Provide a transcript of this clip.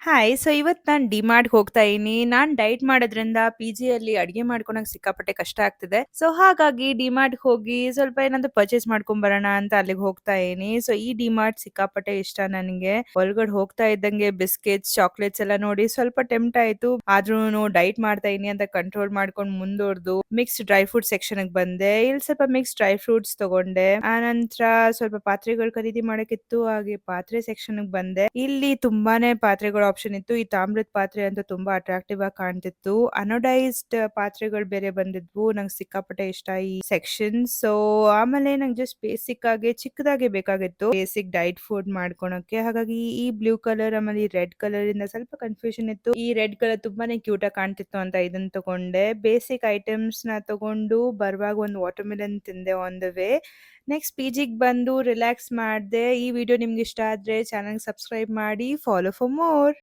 Hi. ಇವತ್ ನಾನ್ ಡಿಮಾರ್ಟ್‌ಗೆ ಹೋಗ್ತಾ ಇದೀನಿ. ನಾನ್ ಡಯಟ್ ಮಾಡೋದ್ರಿಂದ ಪಿಜಿಯಲ್ಲಿ ಅಡ್ಗೆ ಮಾಡ್ಕೊಳಕ್ ಸಿಕ್ಕಾಪಟ್ಟೆ ಕಷ್ಟ ಆಗ್ತಿದೆ. ಹಾಗಾಗಿ ಡಿಮಾರ್ಟ್‌ಗೆ ಹೋಗಿ ಸ್ವಲ್ಪ ಏನಾದ್ರು ಪರ್ಚೇಸ್ ಮಾಡ್ಕೊಂಡ್ ಬರೋಣ ಅಂತ ಅಲ್ಲಿಗೆ ಹೋಗ್ತಾ ಇದೀನಿ. ಈ ಡಿಮಾರ್ಟ್ ಸಿಕ್ಕಾಪಟ್ಟೆ ಇಷ್ಟ ನನ್ಗೆ. ಒಳಗಡೆ ಹೋಗ್ತಾ ಇದ್ದಂಗೆ ಬಿಸ್ಕೆಟ್ಸ್, ಚಾಕ್ಲೇಟ್ಸ್ ಎಲ್ಲ ನೋಡಿ ಸ್ವಲ್ಪ ಟೆಂಪ್ಟ್ ಆಯ್ತು. ಆದ್ರೂನು ಡಯಟ್ ಮಾಡ್ತಾ ಇದೀನಿ ಅಂತ ಕಂಟ್ರೋಲ್ ಮಾಡ್ಕೊಂಡು ಮುಂದುವರ್ದು ಮಿಕ್ಸ್ಡ್ ಡ್ರೈ ಫ್ರೂಟ್ ಸೆಕ್ಷನ್‌ಗೆ ಬಂದೆ. ಇಲ್ಲಿ ಸ್ವಲ್ಪ ಮಿಕ್ಸ್ಡ್ ಡ್ರೈ ಫ್ರೂಟ್ಸ್ ತಗೊಂಡೆ. ಆನಂತರ ಸ್ವಲ್ಪ ಪಾತ್ರೆಗಳು ಖರೀದಿ ಮಾಡಕ್ಕಿತ್ತು. ಹಾಗೆ ಪಾತ್ರೆ ಸೆಕ್ಷನ್‌ಗೆ ಬಂದೆ. ಇಲ್ಲಿ ತುಂಬಾನೇ ಪಾತ್ರೆಗಳ ಆಪ್ಷನ್ ಇತ್ತು. ಈ ತಾಮ್ರದ ಪಾತ್ರೆ ಅಂತೂ ತುಂಬಾ ಅಟ್ರಾಕ್ಟಿವ್ ಆಗಿ ಕಾಣ್ತಿತ್ತು. ಅನೋಡೈಸ್ಡ್ ಪಾತ್ರೆಗಳು ಬೇರೆ ಬಂದಿದ್ವು. ನಂಗೆ ಸಿಕ್ಕಾಪಟ್ಟೆ ಇಷ್ಟ ಈ ಸೆಕ್ಷನ್. ಆಮೇಲೆ ನಂಗೆ ಜಸ್ಟ್ ಬೇಸಿಕ್ ಆಗಿ ಚಿಕ್ಕದಾಗಿ ಬೇಕಾಗಿತ್ತು. ಬೇಸಿಕ್ ಡಯಟ್ ಫುಡ್ ಮಾಡ್ಕೊಳಕ್ಕೆ. ಹಾಗಾಗಿ ಈ ಬ್ಲೂ ಕಲರ್ ಆಮೇಲೆ ಈ ರೆಡ್ ಕಲರ್ ಇಂದ ಸ್ವಲ್ಪ ಕನ್ಫ್ಯೂಷನ್ ಇತ್ತು. ಈ ರೆಡ್ ಕಲರ್ ತುಂಬಾನೇ ಕ್ಯೂಟ್ ಆಗಿ ಕಾಣ್ತಿತ್ತು ಅಂತ ಇದನ್ನ ತಗೊಂಡೆ. ಬೇಸಿಕ್ ಐಟಮ್ಸ್ ನ ತಗೊಂಡು ಬರುವಾಗ ಒಂದು ವಾಟರ್ ಮೆಲನ್ ತಿಂದೆ ಆನ್ ದ ವೇ. ನೆಕ್ಸ್ಟ್ ಪಿಜಿಗೆ ಬಂದು ರಿಲ್ಯಾಕ್ಸ್ ಮಾಡ್ದೆ. ಈ ವಿಡಿಯೋ ನಿಮ್ಗೆ ಇಷ್ಟ ಆದ್ರೆ ಚಾನಲ್ ಸಬ್ಸ್ಕ್ರೈಬ್ ಮಾಡಿ. Follow for more.